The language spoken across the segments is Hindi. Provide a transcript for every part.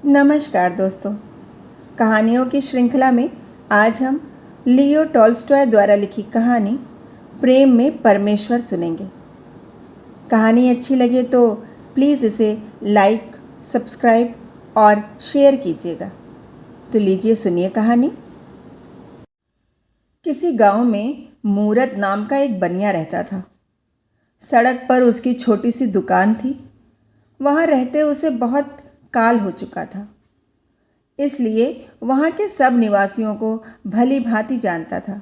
नमस्कार दोस्तों। कहानियों की श्रृंखला में आज हम लियो टॉल्स्टॉय द्वारा लिखी कहानी प्रेम में परमेश्वर सुनेंगे। कहानी अच्छी लगे तो प्लीज़ इसे लाइक, सब्सक्राइब और शेयर कीजिएगा। तो लीजिए सुनिए कहानी। किसी गांव में मूरत नाम का एक बनिया रहता था। सड़क पर उसकी छोटी सी दुकान थी। वहाँ रहते उसे बहुत काल हो चुका था, इसलिए वहाँ के सब निवासियों को भली भांति जानता था।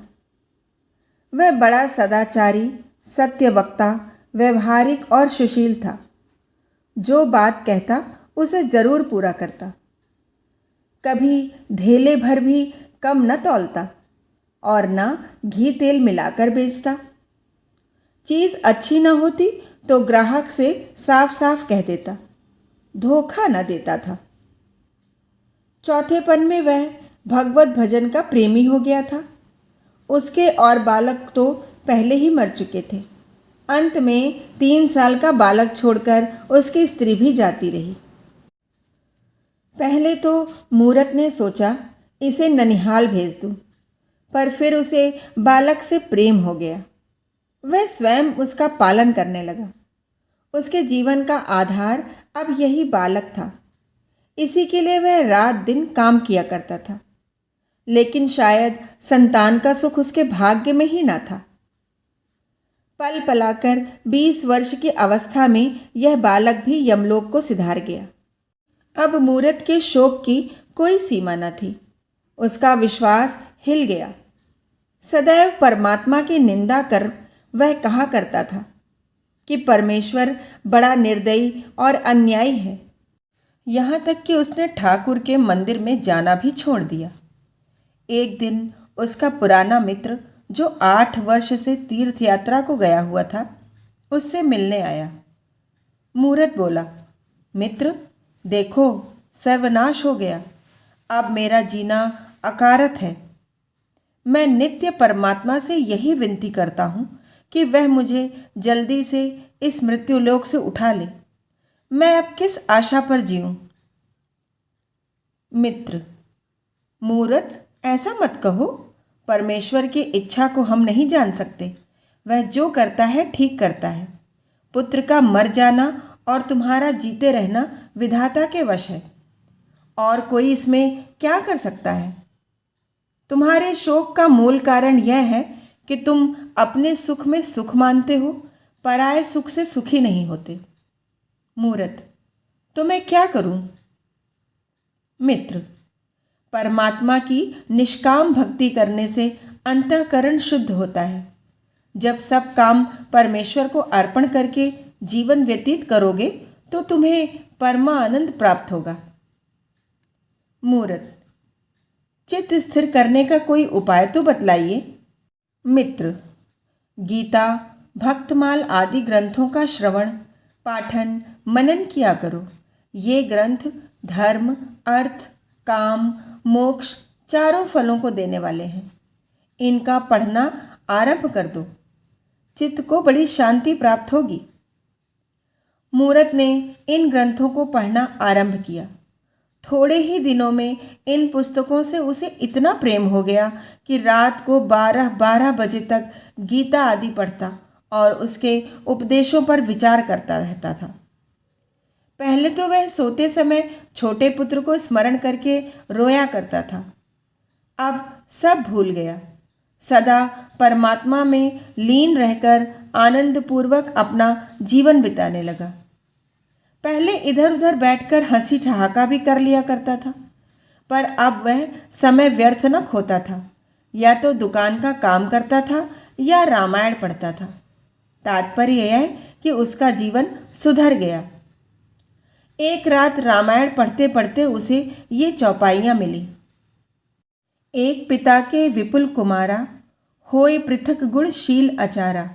वह बड़ा सदाचारी, सत्यवक्ता, व्यवहारिक और सुशील था। जो बात कहता उसे जरूर पूरा करता। कभी धेले भर भी कम न तौलता और न घी तेल मिलाकर बेचता। चीज़ अच्छी न होती तो ग्राहक से साफ साफ कह देता, धोखा न देता था। चौथेपन में वह भगवत भजन का प्रेमी हो गया था। उसके और बालक तो पहले ही मर चुके थे। अंत में 3 साल का बालक छोड़कर उसकी स्त्री भी जाती रही। पहले तो मूरत ने सोचा इसे ननिहाल भेज दूं, पर फिर उसे बालक से प्रेम हो गया। वह स्वयं उसका पालन करने लगा। उसके जीवन का आधार अब यही बालक था। इसी के लिए वह रात दिन काम किया करता था। लेकिन शायद संतान का सुख उसके भाग्य में ही ना था। पल पलाकर 20 वर्ष की अवस्था में यह बालक भी यमलोक को सिधार गया। अब मूरत के शोक की कोई सीमा न थी। उसका विश्वास हिल गया। सदैव परमात्मा की निंदा कर वह कहा करता था कि परमेश्वर बड़ा निर्दयी और अन्यायी है। यहाँ तक कि उसने ठाकुर के मंदिर में जाना भी छोड़ दिया। एक दिन उसका पुराना मित्र, जो 8 वर्ष से तीर्थ यात्रा को गया हुआ था, उससे मिलने आया। मूरत बोला, मित्र, देखो सर्वनाश हो गया। अब मेरा जीना अकारत है। मैं नित्य परमात्मा से यही विनती करता हूँ कि वह मुझे जल्दी से इस मृत्युलोक से उठा ले। मैं अब किस आशा पर जीऊं? मित्र, मूरत, ऐसा मत कहो। परमेश्वर की इच्छा को हम नहीं जान सकते। वह जो करता है ठीक करता है। पुत्र का मर जाना और तुम्हारा जीते रहना विधाता के वश है, और कोई इसमें क्या कर सकता है? तुम्हारे शोक का मूल कारण यह है कि तुम अपने सुख में सुख मानते हो, पराये सुख से सुखी नहीं होते। मूरत, तो मैं क्या करूं? मित्र, परमात्मा की निष्काम भक्ति करने से अंतःकरण शुद्ध होता है। जब सब काम परमेश्वर को अर्पण करके जीवन व्यतीत करोगे तो तुम्हें परमानंद प्राप्त होगा। मूरत, चित्त स्थिर करने का कोई उपाय तो बतलाइए। मित्र, गीता, भक्तमाल आदि ग्रंथों का श्रवण, पाठन, मनन किया करो। ये ग्रंथ धर्म, अर्थ, काम, मोक्ष चारों फलों को देने वाले हैं। इनका पढ़ना आरंभ कर दो। चित्त को बड़ी शांति प्राप्त होगी। मूरत ने इन ग्रंथों को पढ़ना आरंभ किया। थोड़े ही दिनों में इन पुस्तकों से उसे इतना प्रेम हो गया कि रात को 12-12 बजे तक गीता आदि पढ़ता और उसके उपदेशों पर विचार करता रहता था। पहले तो वह सोते समय छोटे पुत्र को स्मरण करके रोया करता था। अब सब भूल गया। सदा परमात्मा में लीन रहकर आनंदपूर्वक अपना जीवन बिताने लगा। पहले इधर उधर बैठकर हंसी ठहाका भी कर लिया करता था, पर अब वह समय व्यर्थ न खोता था। या तो दुकान का काम करता था या रामायण पढ़ता था। तात्पर्य यह है कि उसका जीवन सुधर गया। एक रात रामायण पढ़ते पढ़ते उसे ये चौपाइयाँ मिली। एक पिता के विपुल कुमारा, होय पृथक गुण शील अचारा।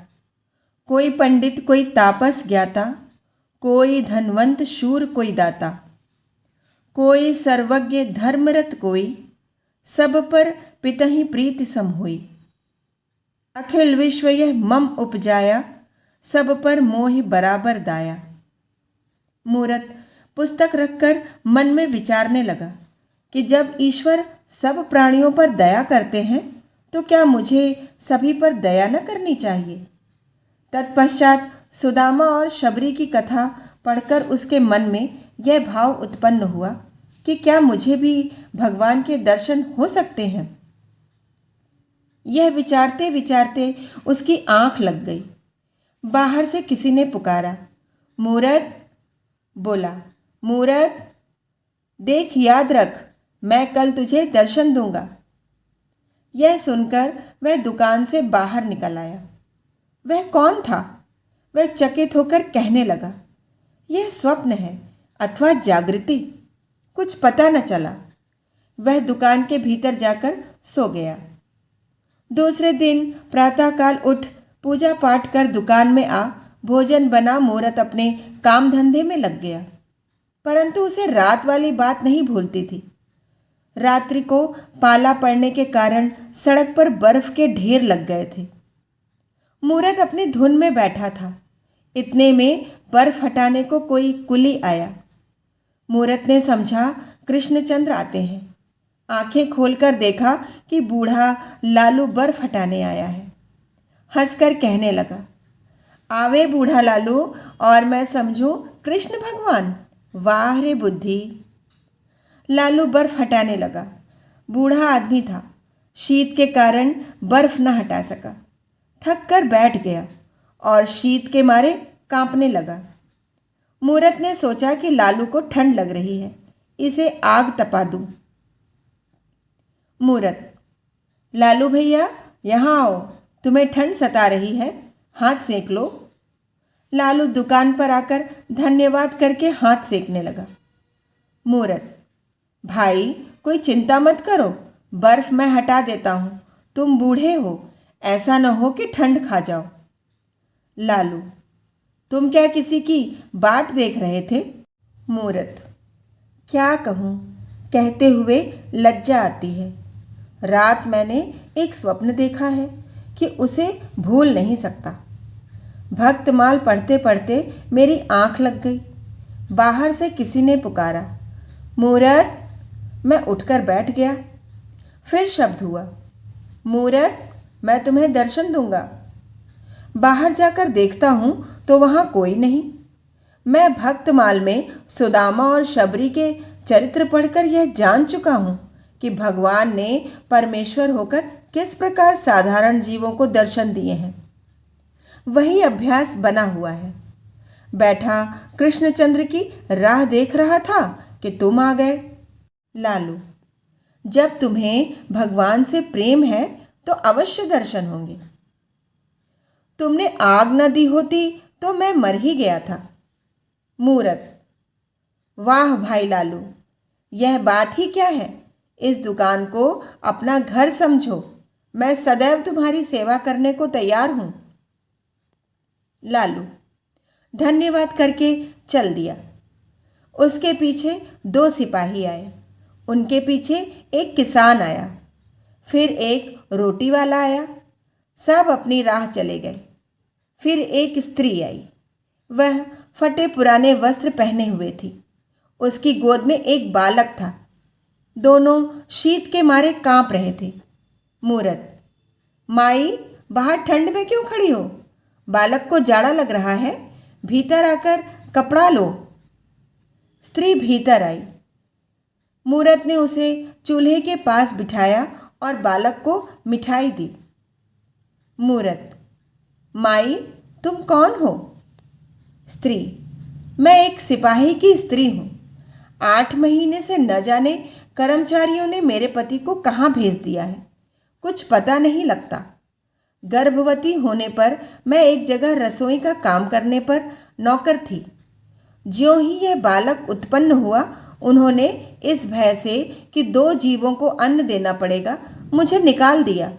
कोई पंडित कोई तापस ज्ञाता, कोई धनवंत शूर कोई दाता। कोई सर्वज्ञ धर्मरत कोई, सब पर पितहि प्रीति सम होई। अखिल विश्व यह मम उपजाया, सब पर मोहि बराबर दाया। मूरत, पुस्तक रखकर मन में विचारने लगा कि जब ईश्वर सब प्राणियों पर दया करते हैं तो क्या मुझे सभी पर दया न करनी चाहिए। तत्पश्चात सुदामा और शबरी की कथा पढ़कर उसके मन में यह भाव उत्पन्न हुआ कि क्या मुझे भी भगवान के दर्शन हो सकते हैं। यह विचारते विचारते उसकी आंख लग गई। बाहर से किसी ने पुकारा, मूरत। बोला, मूरत देख, याद रख, मैं कल तुझे दर्शन दूंगा। यह सुनकर वह दुकान से बाहर निकल आया। वह कौन था? वह चकित होकर कहने लगा, यह स्वप्न है अथवा जागृति, कुछ पता न चला। वह दुकान के भीतर जाकर सो गया। दूसरे दिन प्रातःकाल उठ पूजा पाठ कर दुकान में आ भोजन बना मूरत अपने काम धंधे में लग गया, परंतु उसे रात वाली बात नहीं भूलती थी। रात्रि को पाला पड़ने के कारण सड़क पर बर्फ के ढेर लग गए थे। मूरत अपनी धुन में बैठा था। इतने में बर्फ हटाने को कोई कुली आया। मूरत ने समझा कृष्णचंद्र आते हैं। आंखें खोलकर देखा कि बूढ़ा लालू बर्फ हटाने आया है। हंसकर कहने लगा, आवे बूढ़ा लालू और मैं समझूं कृष्ण भगवान। वाह रे बुद्धि। लालू बर्फ हटाने लगा। बूढ़ा आदमी था, शीत के कारण बर्फ न हटा सका। थक कर बैठ गया और शीत के मारे कांपने लगा। मूरत ने सोचा कि लालू को ठंड लग रही है, इसे आग तपा दूं। मूरत, लालू भैया यहाँ आओ, तुम्हें ठंड सता रही है, हाथ सेक लो। लालू दुकान पर आकर धन्यवाद करके हाथ सेकने लगा। मूरत, भाई कोई चिंता मत करो, बर्फ मैं हटा देता हूँ, तुम बूढ़े हो, ऐसा न हो कि ठंड खा जाओ। लालू, तुम क्या किसी की बाट देख रहे थे? मूरत, क्या कहूँ, कहते हुए लज्जा आती है। रात मैंने एक स्वप्न देखा है कि उसे भूल नहीं सकता। भक्तमाल पढ़ते पढ़ते मेरी आंख लग गई। बाहर से किसी ने पुकारा, मूरत। मैं उठकर बैठ गया। फिर शब्द हुआ, मूरत, मैं तुम्हें दर्शन दूंगा। बाहर जाकर देखता हूँ तो वहाँ कोई नहीं। मैं भक्तमाल में सुदामा और शबरी के चरित्र पढ़कर यह जान चुका हूँ कि भगवान ने परमेश्वर होकर किस प्रकार साधारण जीवों को दर्शन दिए हैं। वही अभ्यास बना हुआ है। बैठा कृष्णचंद्र की राह देख रहा था कि तुम आ गए। लालू, जब तुम्हें भगवान से प्रेम है तो अवश्य दर्शन होंगे। तुमने आग न दी होती तो मैं मर ही गया था। मूरत, वाह भाई लालू, यह बात ही क्या है। इस दुकान को अपना घर समझो, मैं सदैव तुम्हारी सेवा करने को तैयार हूं। लालू धन्यवाद करके चल दिया। उसके पीछे 2 सिपाही आए, उनके पीछे एक किसान आया, फिर एक रोटी वाला आया। सब अपनी राह चले गए। फिर एक स्त्री आई। वह फटे पुराने वस्त्र पहने हुए थी। उसकी गोद में एक बालक था। दोनों शीत के मारे कांप रहे थे। मूरत, माई बाहर ठंड में क्यों खड़ी हो? बालक को जाड़ा लग रहा है, भीतर आकर कपड़ा लो। स्त्री भीतर आई। मूरत ने उसे चूल्हे के पास बिठाया और बालक को मिठाई दी। मूरत, माई तुम कौन हो? स्त्री, मैं एक सिपाही की स्त्री हूँ। 8 महीने से न जाने कर्मचारियों ने मेरे पति को कहाँ भेज दिया है, कुछ पता नहीं लगता। गर्भवती होने पर मैं एक जगह रसोई का काम करने पर नौकर थी। ज्यों ही यह बालक उत्पन्न हुआ, उन्होंने इस भय से कि 2 जीवों को अन्न देना पड़ेगा, मुझे निकाल दिया।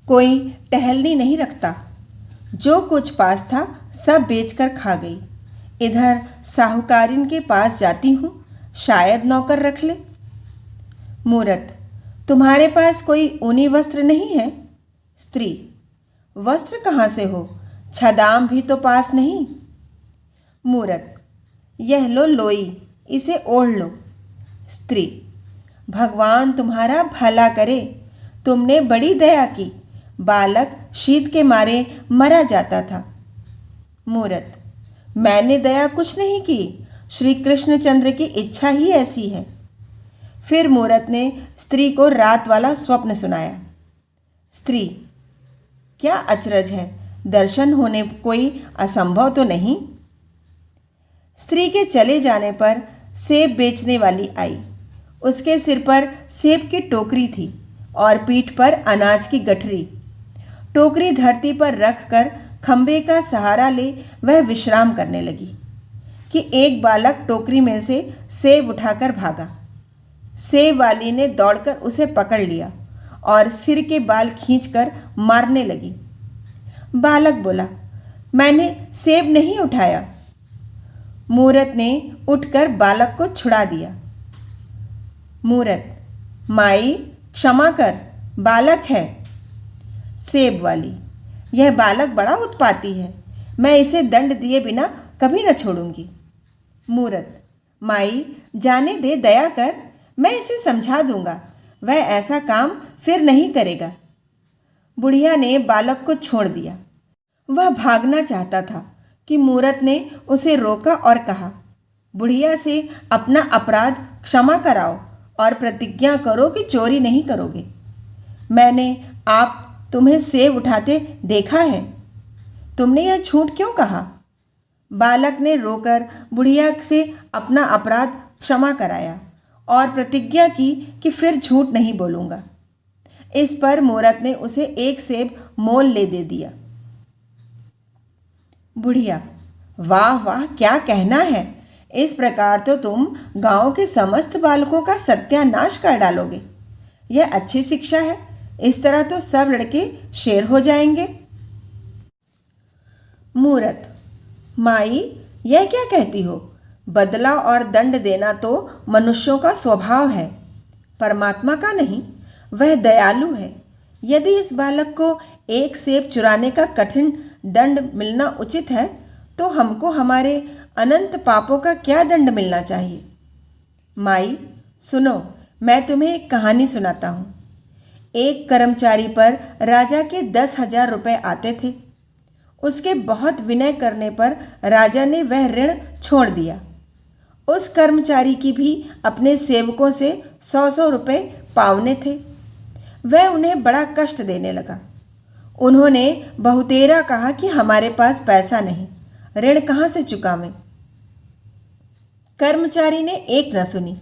कोई टहलनी नहीं रखता। जो कुछ पास था सब बेचकर खा गई। इधर साहूकारिन के पास जाती हूँ, शायद नौकर रख ले। मूरत, तुम्हारे पास कोई ऊनी वस्त्र नहीं है? स्त्री, वस्त्र कहाँ से हो, छदाम भी तो पास नहीं। मूरत, यह लो लोई, इसे ओढ़ लो। स्त्री, भगवान तुम्हारा भला करे, तुमने बड़ी दया की, बालक शीत के मारे मरा जाता था। मूरत, मैंने दया कुछ नहीं की, श्री कृष्णचंद्र की इच्छा ही ऐसी है। फिर मूरत ने स्त्री को रात वाला स्वप्न सुनाया। स्त्री, क्या अचरज है, दर्शन होने कोई असंभव तो नहीं। स्त्री के चले जाने पर सेब बेचने वाली आई। उसके सिर पर सेब की टोकरी थी और पीठ पर अनाज की गठरी। टोकरी धरती पर रखकर खंबे का सहारा ले वह विश्राम करने लगी कि एक बालक टोकरी में से सेब उठाकर भागा। सेब वाली ने दौड़कर उसे पकड़ लिया और सिर के बाल खींचकर मारने लगी। बालक बोला, मैंने सेब नहीं उठाया। मूरत ने उठकर बालक को छुड़ा दिया। मूरत, माई क्षमा कर, बालक है। सेब वाली, यह बालक बड़ा उत्पाती है, मैं इसे दंड दिए बिना कभी न छोड़ूंगी। मूरत, माई जाने दे, दया कर, मैं इसे समझा दूंगा, वह ऐसा काम फिर नहीं करेगा। बुढ़िया ने बालक को छोड़ दिया। वह भागना चाहता था कि मूरत ने उसे रोका और कहा, बुढ़िया से अपना अपराध क्षमा कराओ और प्रतिज्ञा करो कि चोरी नहीं करोगे। मैंने आप तुम्हें सेब उठाते देखा है, तुमने यह झूठ क्यों कहा? बालक ने रोकर बुढ़िया से अपना अपराध क्षमा कराया और प्रतिज्ञा की कि फिर झूठ नहीं बोलूँगा। इस पर मूरत ने उसे एक सेब मोल ले दे दिया। बुढ़िया, वाह वाह, क्या कहना है, इस प्रकार तो तुम गांव के समस्त बालकों का सत्यानाश कर डालोगे। यह अच्छी शिक्षा है, इस तरह तो सब लड़के शेर हो जाएंगे। मूरत, माई यह क्या कहती हो? बदला और दंड देना तो मनुष्यों का स्वभाव है, परमात्मा का नहीं। वह दयालु है। यदि इस बालक को एक सेब चुराने का कठिन दंड मिलना उचित है, तो हमको हमारे अनंत पापों का क्या दंड मिलना चाहिए? माई सुनो, मैं तुम्हें एक कहानी सुनाता हूँ। एक कर्मचारी पर राजा के 10,000 रुपये आते थे। उसके बहुत विनय करने पर राजा ने वह ऋण छोड़ दिया। उस कर्मचारी की भी अपने सेवकों से 100-100 रुपये पावने थे। वह उन्हें बड़ा कष्ट देने लगा। उन्होंने बहुतेरा कहा कि हमारे पास पैसा नहीं, ऋण कहाँ से चुकावें। कर्मचारी ने एक न सुनी।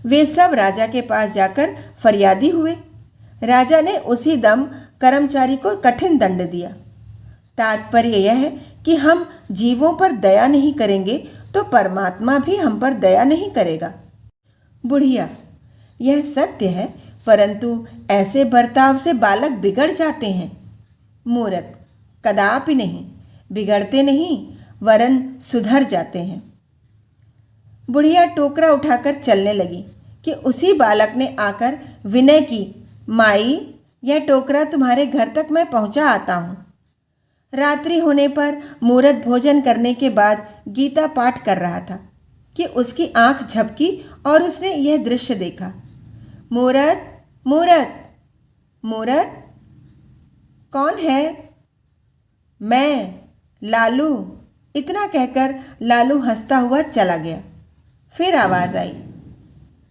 वे सब राजा के पास जाकर फरियादी हुए। राजा ने उसी दम कर्मचारी को कठिन दंड दिया। तात्पर्य यह है कि हम जीवों पर दया नहीं करेंगे तो परमात्मा भी हम पर दया नहीं करेगा। बुढ़िया, यह सत्य है, परंतु ऐसे बर्ताव से बालक बिगड़ जाते हैं। मूरत, कदापि नहीं, बिगड़ते नहीं वरन सुधर जाते हैं। बुढ़िया टोकरा उठाकर चलने लगी कि उसी बालक ने आकर विनय की, माई यह टोकरा तुम्हारे घर तक मैं पहुंचा आता हूँ। रात्रि होने पर मूरत भोजन करने के बाद गीता पाठ कर रहा था कि उसकी आंख झपकी और उसने यह दृश्य देखा। मूरत, मूरत, मूरत, कौन है? मैं, लालू। इतना कहकर लालू हंसता हुआ चला गया। फिर आवाज़ आई,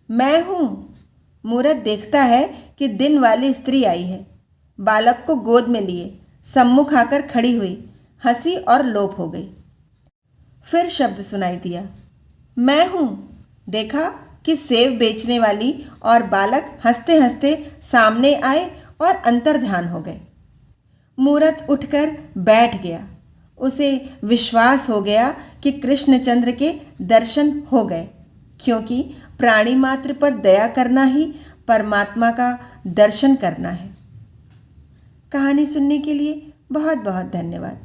मैं हूँ। मूरत देखता है कि दिन वाली स्त्री आई है। बालक को गोद में लिए सम्मुख आकर खड़ी हुई, हंसी और लोप हो गई। फिर शब्द सुनाई दिया, मैं हूँ। देखा कि सेब बेचने वाली और बालक हंसते हंसते सामने आए और अंतर्ध्यान हो गए। मूरत उठकर बैठ गया। उसे विश्वास हो गया कि कृष्णचंद्र के दर्शन हो गए, क्योंकि प्राणी मात्र पर दया करना ही परमात्मा का दर्शन करना है। कहानी सुनने के लिए बहुत बहुत धन्यवाद।